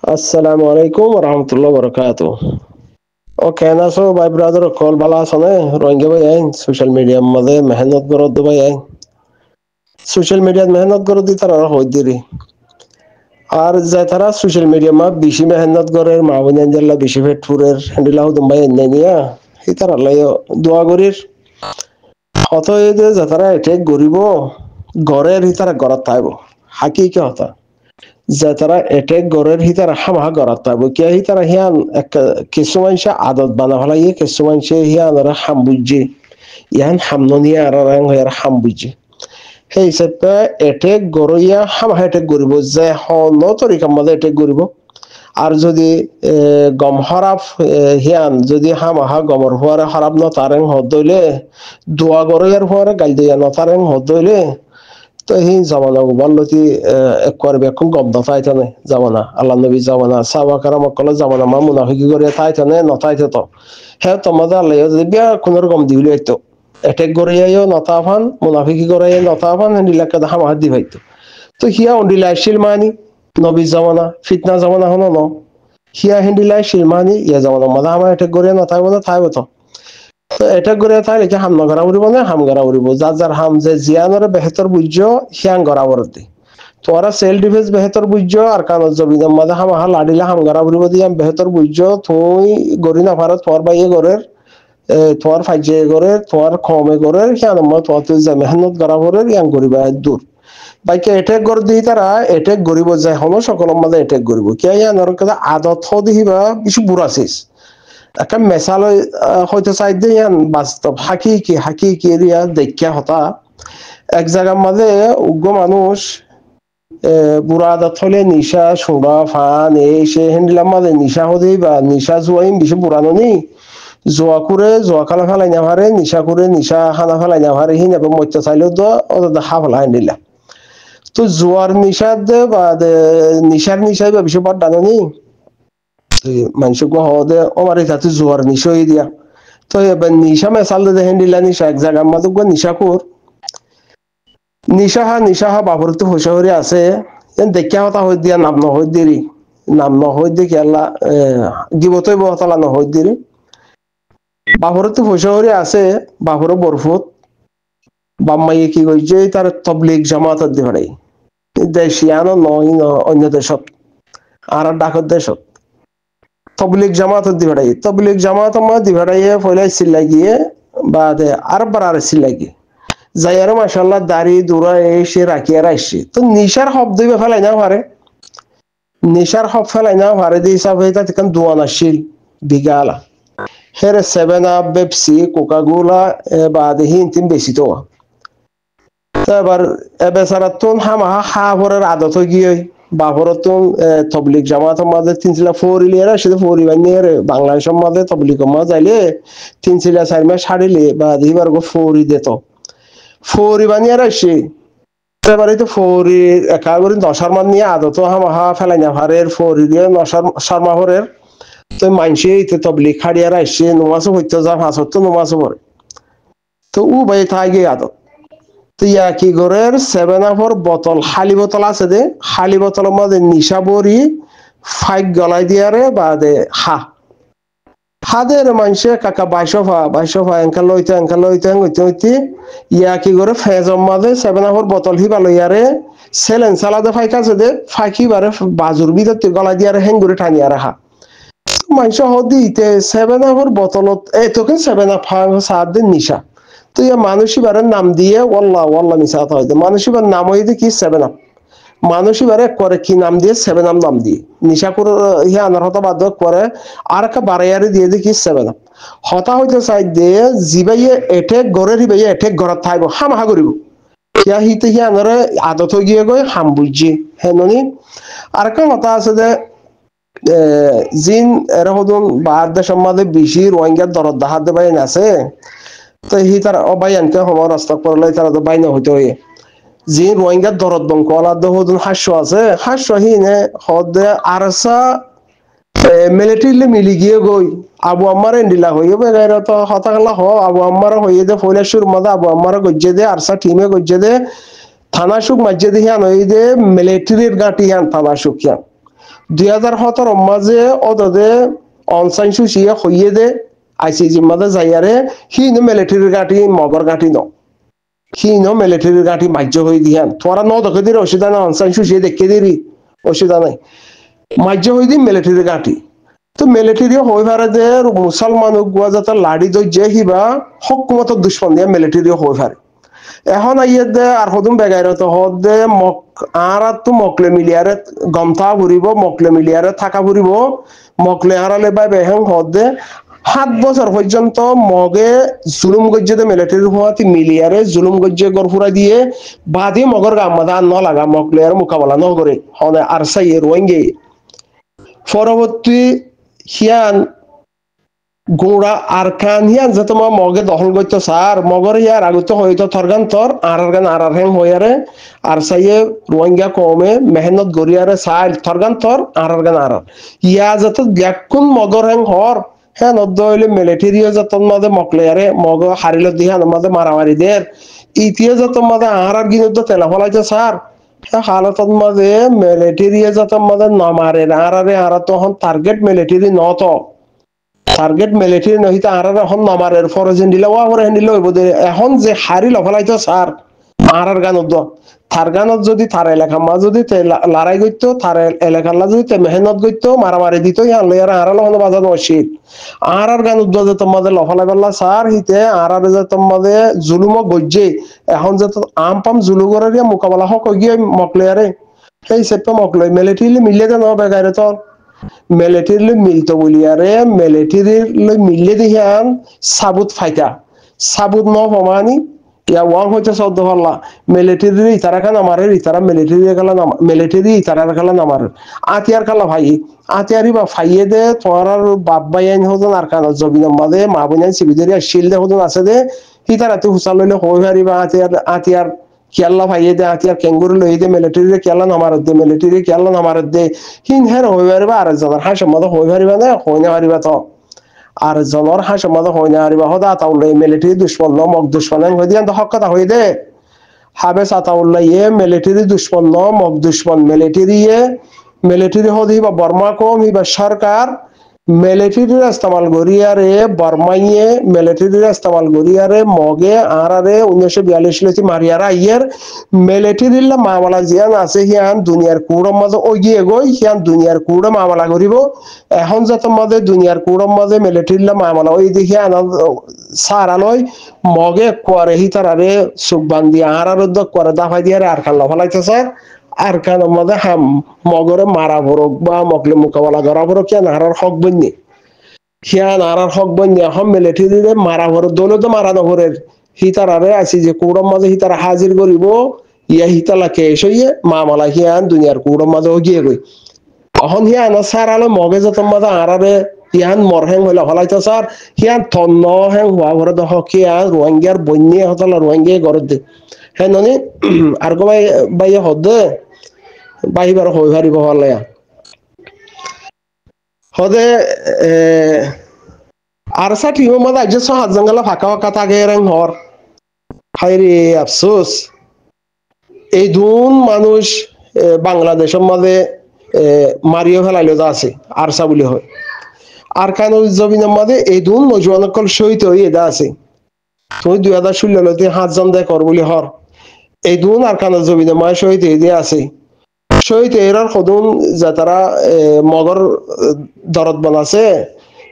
Assalamu alaikum wa rahmatullahi wa barakatuh. Okay, na so my brother call bala sone roinge bhai social media madhe mehnat gorod bhai social media mehnat gorod di tara hoy diri আর যে তারা social media মা বেশি মেহনত করে মা বোন জানলা বেশি ফেটপুরের হ্যান্ডেলাও দুম্বাই এনে নিয়া এই তারা লাই দোয়া করির হত এই যে তারা এটেক গরিব ঘরের হিতারা গড়ত থাকবো হাকি কে হতা যে তারা এটেক গড়ের হিতারা হামা গড়ত থাকবো কে হিতারা হিয়ান কিছু মানুষে আদত বানা ফেলাইয়ে কিছু মানুষে হিয়ান আর হাম বুঝছে ইহান হামন নিয়ে আর হাম বুঝছে সেই হিচাপে এটেক গড়ইয়া হামা এটেক গরিব যে হন তরিকার মধ্যে এটেক গরিব আর যদি গম হরাপ হিয়ান যদি হামাহা গমর ফুয়ারে হরাপ নতারেং হদইলে দোয়া গড়ইয়ার ফুয়ারে গাল দিয়া নতারেং হদইলে তো হি জামানা বল্লতি একবার বেকুন গব্দ তাইতানে জামানা আল্লাহ নবী জামানা সাহাবা কারাম কল জামানা মা মুনাফিকি করে তাইতানে নতাইতে তো হে তোমাদের আল্লাহ যদি বিয়া কোনর গম দিউলি হইতো এটেক গড়িয়াইও নতাফান মুনাফিকি গড়াইয়া নতাফান হেন্ডিলাকে হামা হাত দি ভাইতো তো হিয়া উন্ডিলা শিলমানি নবী জামানা ফিতনা জামানা হনো ন হিয়া হেন্ডিলা শিলমানি ইয়া জামানা মাদা হামা এটেক গড়িয়া নতাইব না থাইব তো তো এটা করে তাহলে কি হাম নগরা উড়িব না হাম গড়া উড়িব যার যার হাম যে জিয়ানরে বেহতর বুঝছো হিয়াং গড়া বরতে তোরা সেল ডিফেন্স বেহতর বুঝছো আর কান জবিদম মাদা হাম হা লাডিলা হাম গড়া উড়িব দিয়াম বেহতর বুঝছো তুই গরি না ভারত তোর বাইয়ে গরের তোর ফাইজে গরের তোর কমে গরের হিয়ান মত তুই যে মেহনত গড়া বরের ইয়াং গরিবা দূর বাইকে এটেক গর দি তারা এটেক গরিব যায় হলো সকল মাদে এটেক গরিব কে ইয়ানর কথা আদত দিবা কিছু বুড়াছিস একটা মেসাল হয়তো চাই দিয়ে বাস্তব হাকি এরিয়া দেখা হতা এক জায়গার মাঝে উগ্র মানুষ বুড়া আদাত হলে নিশা সুরা ফান এই সে হ্যান্ডেলার মাঝে নিশা হতে বা নিশা জুয়াইম বেশি বুড়ানো নেই জোয়া করে জোয়া খালা ফেলাই না ভারে নিশা করে নিশা খানা ফেলাই না ভারে হিন এবং মত্য চাইলেও তো ওদের হা ফেলা হ্যান্ডেলা তো জোয়ার নিশার দে বা নিশার নিশাই বা বেশি বড় ডানো নেই মানুষ হদে আমার এটাতে জোয়ার নিশা হয়ে দিয়া তো এবার নিশা মেসাল দে হেন্ডিলা নিশা এক জায়গার মাঝে নিশা কর নিশা হা বাবরতে ফসহরি আছে দেখা হতা হই দিয়া নাম নহই দেরি নাম নহই দি কেলা গিবতই বহতলা নহই দেরি বাবরতে ফসহরি আছে বাবর বরফত বাম্মাইয়ে কি কইছে তার তবলিগ জামাত দি ভাড়াই দেশিয়ানো নয় অন্য দেশত আর ডাকত দেশত তবলিগ জামাত দিভাড়াই তবলিগ জামাত মা দিভাড়াইয়ে ফয়লাই সিলাগিয়ে বাদে আর বারার সিলাগি যাই আর মাশাআল্লাহ দাড়ি দুরা এসে রাখিয়া রাখছে তো নিশার হব দিবে ফেলাই না পারে নিশার হব ফেলাই না পারে দি হিসাব হইতা তখন দুয়ানা শিল বিগালা হেরে 7 আপ পেপসি কোকাকোলা বাদে হিন বেশি তো এবার বেচারাতুন হামা হা ভরের আদত গিয়ে বাবরতুন তবলিগ জামাতের মাঝে তিনশিলা ফোরিলিয়ার আসলে ফোরি বানিয়ে বাংলাদেশের মাঝে তবলিগ মাঝে যাইলে তিনশিলা 4 মাস ছাড়িলে বা দিবার গো ফোরি দিত ফোরি বানিয়ে আসে এবারে তো ফোরি একা করে 10 মান নিয়ে আদত হামা হা ফেলাই না ভারের ফোরি দিয়ে 9 শর্মা ভরের তো মানসি তবলিগ খাড়িয়া আসে নমাজও হইতে যা 5 নমাজও পড়ে তো ও ভাই থাকে আদত তো ইয়া কি গরের 7 আপর বোতল খালি বোতল আছে দে খালি বোতলের মধ্যে নিশা বড়ি ফাইক গলাই দিয়ারে বাদে হাদের মানুষে কাকা 22 এঙ্কাল লইতে হইতে ইয়া কি করে ফেজম মাঝে 7 আপর বোতল হি ভালো ইয়ারে সেলেন সালাদে ফাইক আছে দে ফাইকি বারে বাজুর ভিতর গলাই দিয়ারে হেঙ্গুরে টানিয়া রাখা মানুষ হদিতে 7 আপর বোতলত তোকে 7 আপ সাত দিন নিশা তো ইয়া মানুষিবারের নাম দিয়ে ওয়াল্লাহ মিসাত হয়তো মানুষিবার নাম হইতে কি 7 আপ মানুষিবারে করে কি নাম দিয়ে 7 আপ নাম দিয়ে নিশা করে ইয়া আনার হতা বাধ্য করে আর একটা বারাইয়ারে দিয়ে দি কি 7 আপ হতা হইতে চাই দিয়ে জিবাইয়ে এটেক গড়ের হিবাইয়ে এটেক গড়ত থাকব হামহা করিব ইয়া হিতে ইয়া আনারে আদত গিয়ে গই হাম বুঝছি হেননি আর একটা কথা আছে যে জিন এরকম বাহার দেশের মাঝে বেশি রোহিঙ্গার দরদ দাহাত দেবাই আছে তো হি তার অবায়ানকে হমার রাস্তা করলে তারা তো বাইনা হইতে হয়ে যে রোহিঙ্গার দরদ বঙ্ক আলাদ হদুন হাস্য আছে হাস্য হিনে হদে আরসা মিলিটারিলে মিলি গিয়ে গই আবু আম্মার এন্ডিলা হইয়ে বেগাইরা তো হতাকালা হ আবু আম্মার হইয়ে দে ফয়লাশুর মাদা আবু আম্মার গজ্জে দে আরসা টিমে গজ্জে দে থানা সুক মাজ্জে দে হিয়ান হইয়ে দে মিলিটারির গাঁটি হিয়ান থানা সুক হিয়ান 2017 মাঝে অদদে অনসাইন সুশিয়ে হইয়ে দে আইসিজি মাঝে যাইয়ারে হিনো মিলিটারি গাটি মগর গাটি ন হিনো মিলিটারি গাটি মাজ্য হয়ে দিয়ান তোরা ন দেখে দির অসুবিধা না অনসাইন সুশিয়ে দেখে দিরি অসুবিধা নাই মাজ্য হয়ে দি মিলিটারি গাটি তো মিলিটারি হয়ে পারে যে মুসলমান গুয়া যাতে লাড়ি দইজে হিবা হকুমতর দুশ্মন দিয়ে মিলিটারি হয়ে পারে এখন আইয়ে দে আর হদুম বেগাইরত হদ দে মক আর তো মকলে মিলিয়ারে গমতা ঘুরিব মকলে মিলিয়ারে থাকা ঘুরিব মকলে হারালে বাই বেহেং হদ দে 7 বছর পর্যন্ত মগে জুলুম গজ্জে দে মিলিটারি হওয়াতে মিলিয়ারে জুলুম গজ্জে গরফুরা দিয়ে বাদি মগর গামাদা ন লাগা মকলে আর মোকাবেলা ন করে হনে আর সাইয়ে রোয়েঙ্গে পরবর্তী হিয়ান গোড়া আর কান হিয়ান যে তোমার মগে দখল করতো স্যার মগর হিয়ার আগত হয়তো থরগান তর আর গান আর হ্যাং হইয়ারে আর সাইয়ে রোহিঙ্গা কমে মেহনত গড়িয়ারে সাইল থরগান তর আর গান আর ইয়া যত ব্যাকুন মগর হ্যাং হর হ্যাঁ নদ্দ হইলে মিলিটারিও যত মাঝে মকলেয়ারে মগ হারিল দিহান মাঝে মারামারি দের ইতিয়ে যত মাঝে আর গিনুদ্দ তেলা ফলাইছে স্যার হালতত মাঝে মিলিটারিও যত মাঝে নমারে আর তখন টার্গেট মিলিটারি নত টার্গেট মিলিটারি নহিতা আর এখন নমারের ফরজেন দিলে ওয়া করে দিলে হইব এখন যে হারি লফলাইতো স্যার আর গানত থার গানত যদি থার এলাকা মা যদি লড়াই করতো থার এলাকার যদি মেহনত করতো মারামারি দিত আর লহন বাজানো উচিত আর গানত যে তোমাদের লফলাই পাল্লা স্যার হিতে আর যে তোমাদের জুলুম গজ্জে এখন যে আম পাম জুলুগরের মোকাবেলা হক গিয়ে মকলেয়ারে সেই সেপ্পে মকলই মিলিটারি মিলে দে ন বেগাইরে তোর মিলিটারি মিলতো বলিয়ারে মিলিটারি মিললে দিহান সাবুত ফাইটা সাবুত ন হমানি ইয়া ওয়াং হইতে সদ্য হল্লা মিলিটারি ইতারা খান আমারে ইতারা মিলিটারি গেলা নাম মিলিটারি ইতারা গেলা নামার আতিয়ার কালা ভাই আতিয়ারি বা ফাইয়ে দে তোর বাপ ভাই আইন হদন আর কান জবিন মাদে মা বইন সিবিদেরি শিল দে হদন আছে দে ইতারা তো হুসাল লইলে হই হারিবা আতিয়ার কেলা ভাইয়ে দে আতিয়ার কেঙ্গুরু লই দে মিলিটারি কেলা নামার দে মিলিটারি কেলা নামার দে হিন হের হই হারিবা আর জনের হাসে মদ হই হারিবা না হই না হারিবা তো আর জনর হাসে মদ হই না হারিবা হদা তাউলে মিলিটারি দুশ্মন ন মগ দুশ্মন হই দিয়ান তো হক কথা হই দে হাবে সাতাউল্লাহ ইয়ে মিলিটারি দুশ্মন ন মগ দুশ্মন মিলিটারি হদি বা বর্মা কম হিবা সরকার মিলিটারি ইস্তেমাল গরিয়ারে বর্মাইয়ে মিলিটারি ইস্তেমাল গরিয়ারে মগে আরারে 1942 লতি মারিয়ারা ইয়ের মিলিটারি মামলা জিয়ান আছে হিয়ান দুনিয়ার কুড়ম মাঝে ওগিয়ে গই হিয়ান দুনিয়ার কুড়ে মামলা করিব এখন যত মাঝে দুনিয়ার কুড়ম মাঝে মিলিটারি মামলা ওই দেখি সারালয় মগে করে হিতারারে সুখবান্দি আরার উদ্যোগ করে দাফাই দিয়ে আর খাল্লা ফলাইতে স্যার আর কান মধ্যে হাম মগরে মারা ভরক বা মকলে মোকাবেলা করা ভরক কেন আর হক বন্যে হিয়ান আর হক বন্যে এখন মিলিটারি মারা ভরক দলে তো মারা নভরের হিতারারে আছে যে কুড়ম মাঝে হিতারা হাজির করিব ইয়া হিতালা কেস হইয়ে মামলা হিয়ান দুনিয়ার কুড়ম মাঝে গিয়ে গই এখন হিয়ান সার আলো মগে যত মাঝে আরারে হিয়ান মরহেং হইলে হলাইতো স্যার হিয়ান থন্ন হেং হওয়া ঘরে দহ হিয়ান রোহিঙ্গার বন্যে হতলা রোহিঙ্গা ঘরত দে হ্যাঁ ননি আর গো ভাই বাইয়ে হদে বাহিবার হই হারিব হলে হদে আর সা টিমো মাদা আজ 6 জঙ্গলা ফাঁকা ফাঁকা থাকে রং হর হাইরে আফসোস এই দুন মানুষ বাংলাদেশের মাঝে মারিও ফেলাইলো যা আছে আরসা বলে হয় আর কান জমিনের মাঝে এই দুন নজওয়ানকল শহীদ হয়ে দা আছে তুমি 2016 5 জন দেখ কর বলি হর এই দুন আর কান জমিনের মাঝে শহীদ হয়ে দিয়ে আছে শহীদ এরার সদুন যে তারা মগর দরদ বানাছে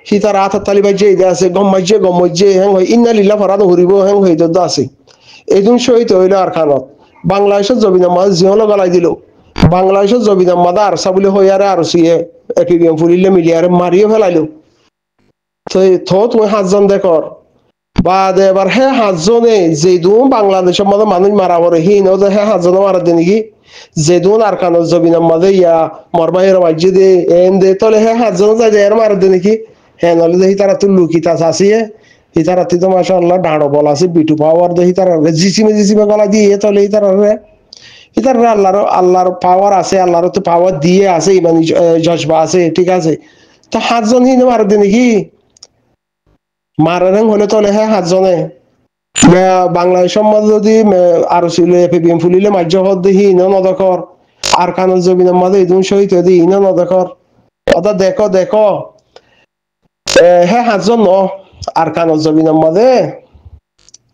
সি তার হাত তালিবাই যে আছে গম্মাইজে হ্যাং হয় ইন্না লিল্লাহ ফরাদ হরিব হ্যাং হয়ে যদ আছে এইদিন শহীদ হইল আর খানত বাংলাদেশের জবিনার মাঝে জিহল গলাই দিল বাংলাদেশের জবিনার মাদা আরসা বলে হইয়ারে আর সিয়ে এপিবিএম ফুলিলে মিলিয়ারে মারিয়ে ফেলাইলো তো তুমি 5 জন দেখর বাদ এবার হে 5 জনে যেদুন বাংলাদেশের মাঝে মানুষ মারা পড়ে হিন হে 5 জন মারা দেন কি যেদুন আর কানত জবিনার মাঝে ইয়া মরবাইয়ের মাঝে দে এন দে তলে হে 5 জন যায় এর মারা দেন কি হ্যাঁ নলে দেখি তারা তো লুকিতা চাষিয়ে হিতারা তো মাশাআল্লাহ ডাড়ো বল আছে বিটু পাওয়ার দে হিতারা জিসিমে গলা দিয়ে তলে হিতারা আল্লাহর পাওয়ার আছে আল্লাহর তো পাওয়ার দিয়ে আছে ইমান জজবা আছে ঠিক আছে তো 5 জন হিনে মারা দেন কি মারারেন হলে তলে হ্যাঁ 5 জনে বাংলাদেশ সমাজ যদি আর ছিল এপিবিএম ফুলিলে মাজ্য হদ দেখি নদকর আরকানুল জমিনের মাঝে ইদুন শহীদ হয়ে ইনো ন দেখর অর্থাৎ দেখো দেখো হ্যাঁ 5 জন ন আরকানুল জমিনের মাঝে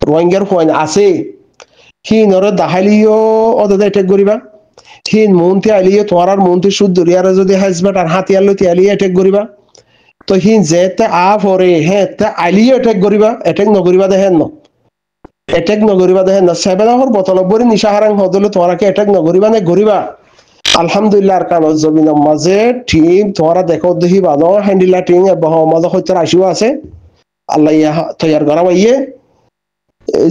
রোহিঙ্গার পয়েন্ট আছে হিনরে দাহালিও ওদের অ্যাটাক করিবা হিন মন্ত্রী আলিয়ে তোমার মন্ত্রী শুদ্ধ রিয়ারে যদি হেজবেট আর হাতিয়ার লইতে আলিয়ে অ্যাটাক করিবা তো হিন যেতে আ পরে হ্যাঁ তে আলিয়ে অ্যাটাক করিবা অ্যাটাক নকরিবা দেখেন ন অ্যাটাক নকরিবা দেখেন না 7 আওয়ার বতলবরি নিশা হারাং হদলে তোমারা কি অ্যাটাক নকরিবা না করিবা আলহামদুলিল্লাহ আর কানো জমিনের মাঝে টিম তোমরা দেখো দেখি বানো হ্যান্ডিলা টিম মাঝে হইতে আসিও আছে আল্লাহ ইয়া তৈয়ার করা ইয়ে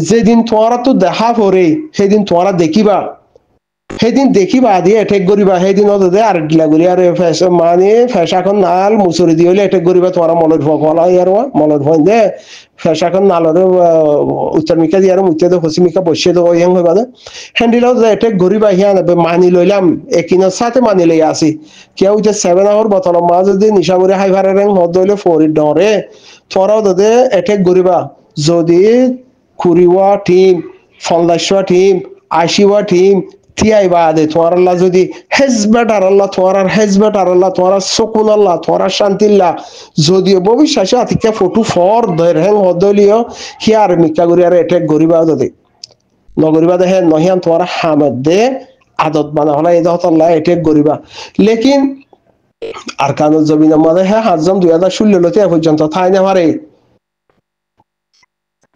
যেদিন তোমরা তো দেখা পরে সেদিন তোমরা দেখিবা সেদিন দেখিবা দিয়ে অ্যাটাক করিবা সেদিন ওদের আর ডিলা করি আর মানে ফেসাখন নাল মুসুরি দিয়ে হলে অ্যাটাক করিবা তোমরা মলের ফলা ইয়ার মলের ফোন দে ফেসাখন নালরে উত্তর মিকা দিয়ে আর মুখতে দে পশ্চিম মিকা বসিয়ে দেবো ইয়াং হইবা দে হ্যান্ডিলাও যে অ্যাটাক করিবা হিয়া মানি লইলাম একিনের সাথে মানি লই আসি কেউ যে 7 আওয়ার বতলের মাঝে যদি নিশা করে হাই ভারে রেং হদ হইলে ফরির ডরে তোমরাও তাদের অ্যাটাক করিবা যদি কুড়িওয়া টিম 50 টিম 80 টিম তিয়াই বাদে তোমার আল্লাহ যদি হেজবেট আর আল্লাহ তোমার হেজবেট আর আল্লাহ তোমার সুকুন আল্লাহ তোমার শান্তিল্লাহ যদিও ভবিষ্যতে আতিকা ফটো ফর ধরেন হদলিও হিয়ার মিকা করি আর অ্যাটাক করিবা যদি নগরিবা দেখে নহিয়ান তোমার হামদ দে আদত বানা হলা এই দহত আল্লাহ অ্যাটাক করিবা লেকিন আরকানুল জমিনের মধ্যে হ্যাঁ 5 জন 2016 লতে পর্যন্ত থাই না পারে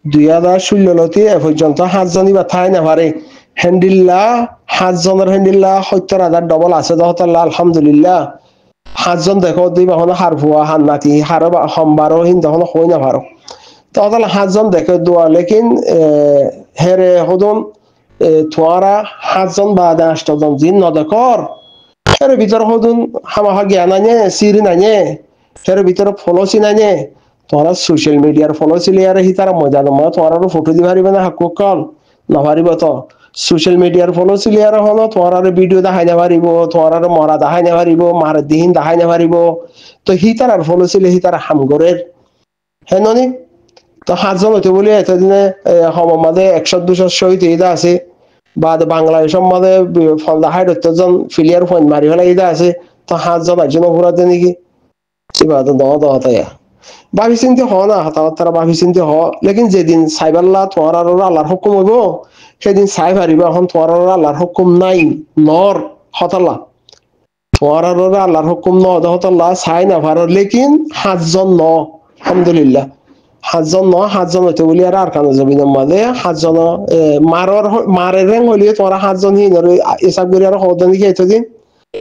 2016 লতে পর্যন্ত 5 জনই বা থাই না পারে হ্যান্ডিল্লা 5 জনের হ্যান্ডিল্লা 70,000 ডবল আছে দহতাল্লাহ আলহামদুলিল্লাহ 5 জন দেখো দুই বাহন হার ভুয়া হার নাতি হার সম্বারও হিন তখন হই না পারো তাহলে 5 জন দেখে দোয়া লেকিন হেরে হদন তোয়ারা 5 জন বা 8 জন জিন ন দেখর হেরে ভিতর হদন হামাহা জ্ঞান আনে সিরি নানে হেরে ভিতর ফলোসি নানে তোরা সোশ্যাল মিডিয়ার ফলোসিলি আর হি তারা মজা নমা তোরা ফটো দি পারিবে না হাকুক কল না পারিব তো সোশ্যাল মিডিয়ার ফলো সিলিয়ার হলো তোমার ভিডিও দেখাই না পারিব তোমার মরা দেখাই না পারিব মার দিন দেখাই না পারিব তো হিতার আর ফলো ছিলে হিতার হামগরের হ্যাঁ ননি তো 5 জন হইতে বলি এতদিনে মাঝে 100-200 শহীদ ঈদা আছে বা বাংলাদেশের মাঝে 50-60 জন ফিলিয়ার পয়েন্ট মারি ফেলা ঈদা আছে তো 5 জন একজন ঘুরাতে নাকি এবার তো দহতায়া ভাবি চিন্তি হ না তারা ভাবি চিন্তি হ লেকিন যেদিন সাইবাল্লাহ তোমার আর আল্লাহর হুকুম হইব সেদিন চাই পারিবা এখন তোমার আল্লাহর হুকুম নাই নর হতাল্লা তোমার আল্লাহর হুকুম ন হতাল্লা চাই না পারো লেকিন 5 জন ন আলহামদুলিল্লাহ 5 জন ন 5 জন হইতে বলি আর কানো জমিনের মাঝে 5 জন মারের রেং হইলে তোমার 5 জন হিন এসব করে আর হদ নাকি এতদিন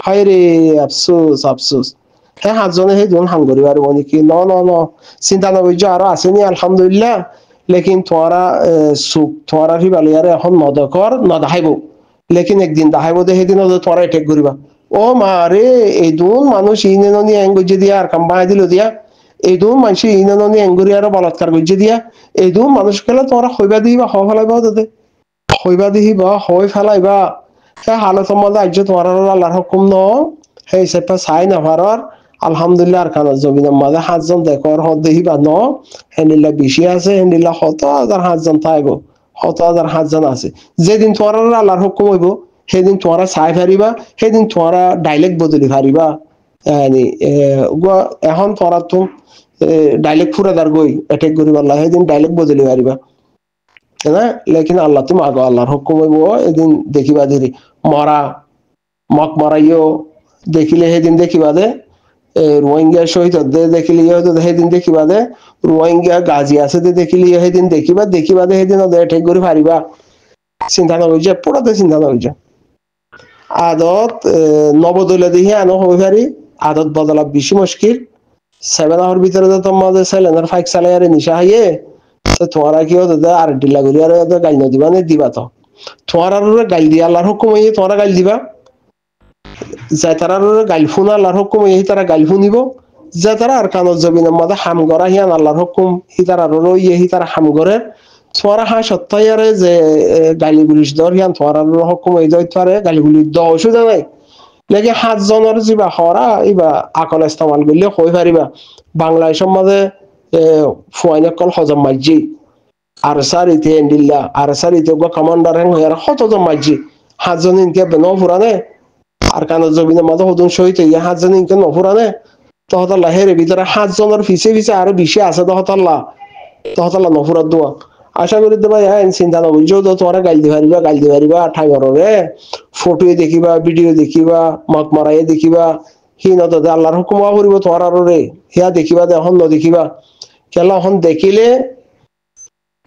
হায় রে আফসোস আফসোস হ্যাঁ 5 জনে সেই জন হাম করি পারবো নাকি ন ন ন চিন্তা নবীর্য আরো আসেনি আলহামদুলিল্লাহ লেকিন তোমরা সুখ তোমরা ফিবালিয়ারে এখন নদকর নদাহাইব লেকিন একদিন দাহাইব দে সেদিন তোমরা অ্যাটাক করিবা ও মা রে এই দুন মানুষ ইনেননি এঙ্গুজে দিয়া আর কাম বানাই দিল দিয়া এই দুন মানুষ ইনেননি এঙ্গুরি আর বলাৎকার গজ্জে দিয়া এই দুন মানুষ খেলে তোমরা হইবা দিবা হ ফেলাইবা তাতে হইবা দিবা হই ফেলাইবা হ্যাঁ হালতের মধ্যে আজ তোমার আল্লাহর হুকুম ন সেই হিসেবে চাই না ভারর আলহামদুলিল্লাহ আর কানার জমিনের মাঝে 5 জন দেখর হদ দেখিবা ন হ্যান্ডিল্লা বেশি আছে হ্যান্ডিল্লা 100,000 5 জন থাকব 100,000 5 জন আছে যেদিন তোমার আল্লাহর হুকুম হইব সেদিন তোমরা চাই পারিবা সেদিন তোমরা ডাইলেক্ট বদলি পারিবা এখন তোমরা তো ডাইলেক্ট ফুরাদার গই অ্যাটাক করিবা আল্লাহ সেদিন ডাইলেক্ট বদলি পারিবা না লেকিন আল্লাহ তুমি আগো আল্লাহর হুকুম হইব এদিন দেখিবা ধীরে মরা মক মরাইও দেখিলে সেদিন দেখিবা দে রোহিঙ্গা শহীদ দেখিলে হয়তো সেদিন দেখিবা দে রোহিঙ্গা গাজী আছে দেখিলে সেদিন দেখিবা দেখিবা দে সেদিন অ্যাটাক করে পারিবা চিন্তা নকরিছে পুরাতে চিন্তা নকরিছে আদত নবদলে দিয়ে আনো হয়ে পারি আদত বদলা বেশি মুশকিল 7 আওয়ার ভিতরে তো তোমাদের সেলেনার 5 চালাই আর নিশা হাইয়ে তো তোমরা কি হতো আর ডিলা করি আর গাল ন দিবা না দিবা তো তোমার আর গাল দিয়া আল্লাহর হুকুম হইয়ে তোমরা গাল দিবা যে তারা গাল ফুন আল্লাহর হুকুম হইয়ে তারা গাল ফুনিব যে তারা আর কানোর জমিনের মধ্যে হাম গড়া হিয়ান আল্লাহর হুকুম হি তারা রইয়ে হি তারা হাম গড়ে তোমরা হা সত্যারে যে গালি গুলিশ দর হিয়ান তোমরা হুকুম হয়ে যাইতে পারে গালি গুলি দ অসুবিধা নাই লেকিন 5 জনের যিবা হরা ইবা আকল ইস্তেমাল করলে হই পারিবা বাংলাদেশের মধ্যে ফুয়াইনকল হজম মাইজি আর সারিতে এন্ডিল্লা আর সারিতে গো কমান্ডার হেন হয়ার কতজন মাইজি 5 জন ইনকে বেনো ফুরানে আর কান জমিনের মধ্যে হদুন সহিত ইয়ে 7 জন ইনকে নফুরানে তহতাল্লা হেরে ভিতরে 7 জনের পিছে পিছে আরো বেশি আছে তহতাল্লা নফুরাত দোয়া আশা করি তো ভাই হ্যাঁ চিন্তা না বুঝছো তো তোমরা গাইল দি পারিবা ঠাই রে ফটো দেখিবা ভিডিও দেখিবা মত মারাই দেখিবা হিনত আল্লাহর হুকুম করিব তোমরা রে হিয়া দেখিবা এখন ন দেখিবা খেলা এখন দেখিলে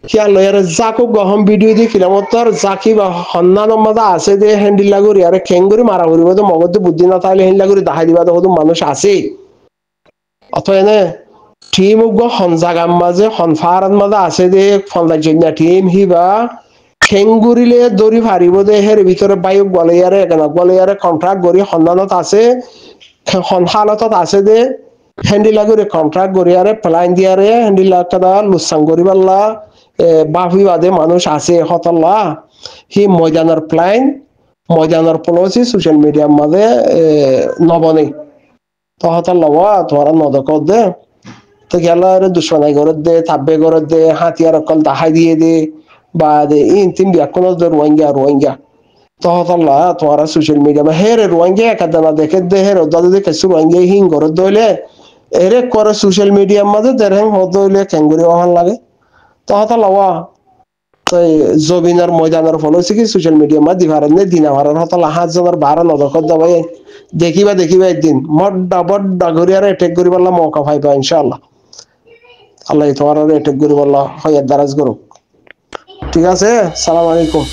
হিয়া লয়ার জাকো গহম ভিডিও দেখিলাম তোর জাকি বা সন্ধানের মধ্যে আছে দে হ্যান্ডিল লাগরি আরে খেঙ্গুরি মারা করিব তো মগজ বুদ্ধি না তাহলে হ্যান্ডিল লাগরি দেখাই দিবা তো মানুষ আছে অথবা এনে টিম উগ্র সঞ্জাগাম মাঝে সনফারার মাঝে আছে দে ফলদার টিম হিবা খেঙ্গুরিলে দড়ি ফারিব দে হের ভিতরে বায়ু গলিয়ারে কন্ট্রাক্ট গড়ি সন্ধানত আছে হালতত আছে দে হ্যান্ডিলা করে কন্ট্রাক্ট গড়িয়ারে প্লাইন দিয়ারে হ্যান্ডিলা কাদা লুসাং গড়ি পাল্লা বাফি বাদে মানুষ আছে হতল্লা হি ময়দানের প্লাইন ময়দানের পলিসি সোশ্যাল মিডিয়ার মাঝে নবনে তো হতল্লা তোরা নদক দে তো গেল দুশ্মনাই ঘরত দে থাব্বে ঘরত দে হাতিয়ার অকল দাহাই দিয়ে দে বা দে ইন তিন বিয়াকুন রোহিঙ্গা তো হতল্লা তোরা সোশ্যাল মিডিয়া হেরে রোহিঙ্গা একাদানা দেখে দে হের দাদু দেখে রোহিঙ্গা হিং ঘরত দইলে এরে করে সোশ্যাল মিডিয়ার মাঝে দেড় হদ হইলে খেঙ্গুরি ওহান লাগে তো হতল্লা তো জবিনার ময়দানের ফল হচ্ছে কি সোশ্যাল মিডিয়ার মাঝে দিভারেন দিনা ভারের হতল্লা 7 জনের 12 নদকত দাবাই দেখিবা একদিন বড্ডা ঘুরিয়ারে এটেক করি পারলাম মৌকা পাইবা ইনশাআল্লাহ আল্লাহ তোমার এটেক করি বললা হয় দারাজ করুক ঠিক আছে সালাম আলাইকুম